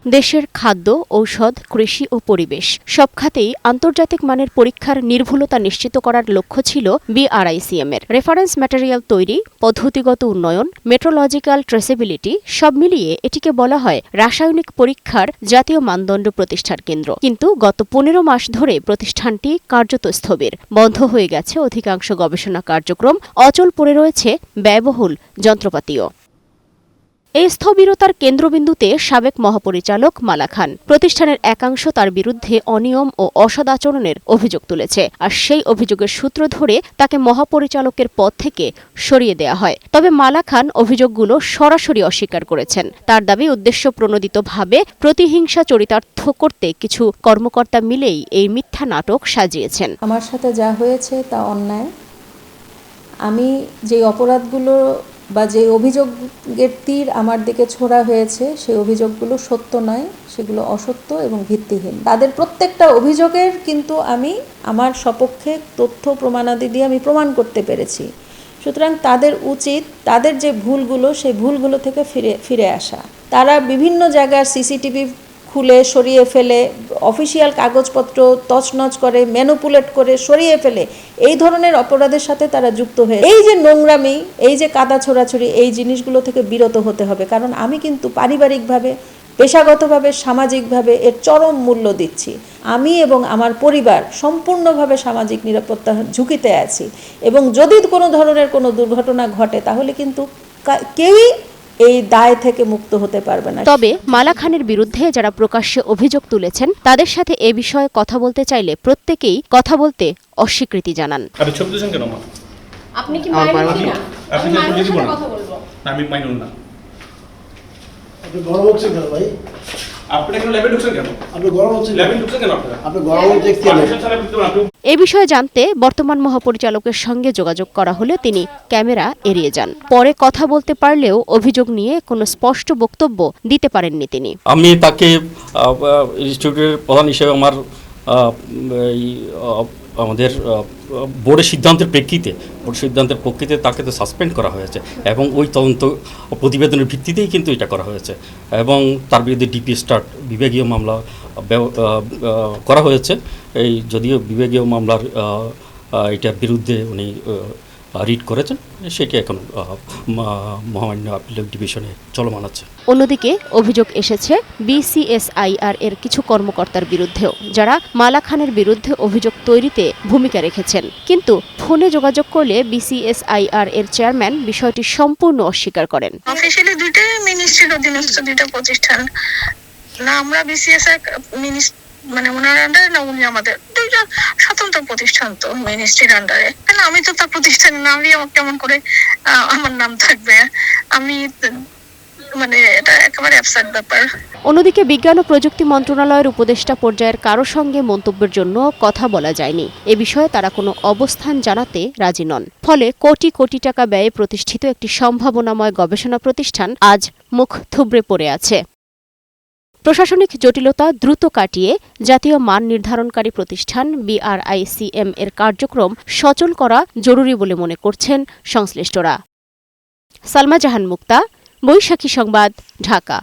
দেশের খাদ্য, ঔষধ, কৃষি ও পরিবেশ সব খাতেই আন্তর্জাতিক মানের পরীক্ষার নির্ভুলতা নিশ্চিত করার লক্ষ্য ছিল বিআরআইসিএম-এর। রেফারেন্স ম্যাটেরিয়াল তৈরি, পদ্ধতিগত উন্নয়ন, মেট্রোলজিক্যাল ট্রেসেবিলিটি সব মিলিয়ে এটিকে বলা হয় রাসায়নিক পরীক্ষার জাতীয় মানদণ্ড প্রতিষ্ঠার কেন্দ্র। কিন্তু গত ১৫ মাস ধরে প্রতিষ্ঠানটি কার্যত স্থবির। বন্ধ হয়ে গেছে অধিকাংশ গবেষণা কার্যক্রম, অচল পড়ে রয়েছে ব্যয়বহুল যন্ত্রপাতিও। এই স্থবিরতার কেন্দ্রবিন্দুতে সাবেক মহাপরিচালক মালা খান। প্রতিষ্ঠানের একাংশ তার বিরুদ্ধে অনিয়ম ও অসদাচরণের অভিযোগ তুলেছে, আর সেই অভিযোগের সূত্র ধরে তাকে মহাপরিচালকের পদ থেকে সরিয়ে দেয়া হয়। তবে মালা খান অভিযোগগুলো সরাসরি অস্বীকার করেছেন। তার দাবি উদ্দেশ্যপ্রণোদিতভাবে প্রতিহিংসা চরিতার্থ করতে কিছু কর্মকর্তা মিলেই এই মিথ্যা নাটক সাজিয়েছেন। আমার সাথে যা হয়েছে তা অন্যায়। আমি যে অপরাধগুলো বা যে অভিযোগের তীর আমার দিকে ছোড়া হয়েছে সেই অভিযোগগুলো সত্য নয়, সেগুলো অসত্য এবং ভিত্তিহীন। তাদের প্রত্যেকটা অভিযোগের কিন্তু আমি আমার সপক্ষে তথ্য প্রমাণাদি দিয়ে আমি প্রমাণ করতে পেরেছি। সুতরাং তাদের উচিত তাদের যে ভুলগুলো সেই ভুলগুলো থেকে ফিরে আসা। তারা বিভিন্ন জায়গার সিসিটিভি খুলে সরিয়ে ফেলে, অফিসিয়াল কাগজপত্র তছনছ করে, ম্যানুপুলেট করে সরিয়ে ফেলে, এই ধরনের অপরাধের সাথে তারা যুক্ত হয়ে এই যে নোংরামি, এই যে কাদা ছোড়াছড়ি, এই জিনিসগুলো থেকে বিরত হতে হবে। কারণ আমি কিন্তু পারিবারিকভাবে, পেশাগতভাবে, সামাজিকভাবে এর চরম মূল্য দিচ্ছি। আমি এবং আমার পরিবার সম্পূর্ণভাবে সামাজিক নিরাপত্তা ঝুঁকিতে আছি, এবং যদি কোনো ধরনের কোনো দুর্ঘটনা ঘটে তাহলে কিন্তু কেউই এই দায় থেকে মুক্ত হতে পারবে না। তবে মালা খানের বিরুদ্ধে যারা প্রকাশ্যে অভিযোগ তুলেছেন তাদের সাথে এ বিষয়ে কথা বলতে চাইলে প্রত্যেকেই কথা বলতে অস্বীকৃতি জানান। আপনি কি মাইনুল না? আমি মাইনুলের সাথে কথা বলবো। আমি মাইনুল না। আপনি গরম হচ্ছে কেন ভাই? আপনি কেন ল্যাবে ঢুকছেন কেন? আপনি গরম হচ্ছে ল্যাবে ঢুকছেন কেন আপনারা? আপনি গরম হচ্ছে কেন? এ বিষয়ে জানতে বর্তমান মহাপরিচালকের সঙ্গে যোগাযোগ করা হলে তিনি ক্যামেরা এড়িয়ে যান। পরে কথা বলতে পারলেও অভিযোগ নিয়ে কোনো স্পষ্ট বক্তব্য দিতে পারেননি তিনি। আমি তাকে ইনস্টিটিউটের প্রধান হিসেবে আমাদের বোর্ডের সিদ্ধান্তের প্রেক্ষিতে তাকে তো সাসপেন্ড করা হয়েছে, এবং ওই তদন্ত প্রতিবেদনের ভিত্তিতেই কিন্তু এটা করা হয়েছে, এবং তার বিরুদ্ধে ডিপি স্টার্ট বিভাগীয় মামলা করা হয়েছে। এই যদিও বিভাগীয় মামলার এটার বিরুদ্ধে উনি রিট করেছেন, সেটি এখন মহামান্য আপিল ডিভিশনে চলমান আছে। অন্যদিকে অভিযোগ এসেছে বিসিএসআইআর এর কিছু কর্মকর্তার বিরুদ্ধেও, যারা মালা খানের বিরুদ্ধে অভিযোগ তৈরিতে ভূমিকা রেখেছেন। কিন্তু ফোনে যোগাযোগ করলে বিসিএসআইআর এর চেয়ারম্যান বিষয়টি সম্পূর্ণ অস্বীকার করেন। অফিশিয়ালি দুইটা মিনিস্ট্রির অধীনস্থ দুইটা প্রতিষ্ঠান না, আমরা বিসিএসআই মানে ওনার আন্ডারে না, উনি আমাদের দুইটা স্বতন্ত্র প্রতিষ্ঠান, তো মিনিস্ট্রির আন্ডারে। আমি তো তার প্রতিষ্ঠানে নাম দিয়ে কেমন করে আমার নাম থাকবে? আমি মানে এটা একেবারে অ্যাবসার্ড ব্যাপার। অন্যদিকে বিজ্ঞান ও প্রযুক্তি মন্ত্রণালয়ের উপদেষ্টা পর্যায়ের কারো সঙ্গে মন্তব্যের জন্য কথা বলা যায়নি। এ বিষয়ে তারা কোনো অবস্থান জানাতে রাজি নন। ফলে কোটি কোটি টাকা ব্যয়ে প্রতিষ্ঠিত একটি সম্ভাবনাময় গবেষণা প্রতিষ্ঠান আজ মুখ থুবড়ে পড়ে আছে। প্রশাসনিক জটিলতা দ্রুত কাটিয়ে জাতীয় মান নির্ধারণকারী প্রতিষ্ঠান বিআরআইসিএম এর কার্যক্রম সচল করা জরুরি বলে মনে করছেন সংশ্লিষ্টরা। সালমা জাহান মুক্তা, বৈশাখী সংবাদ, ঢাকা।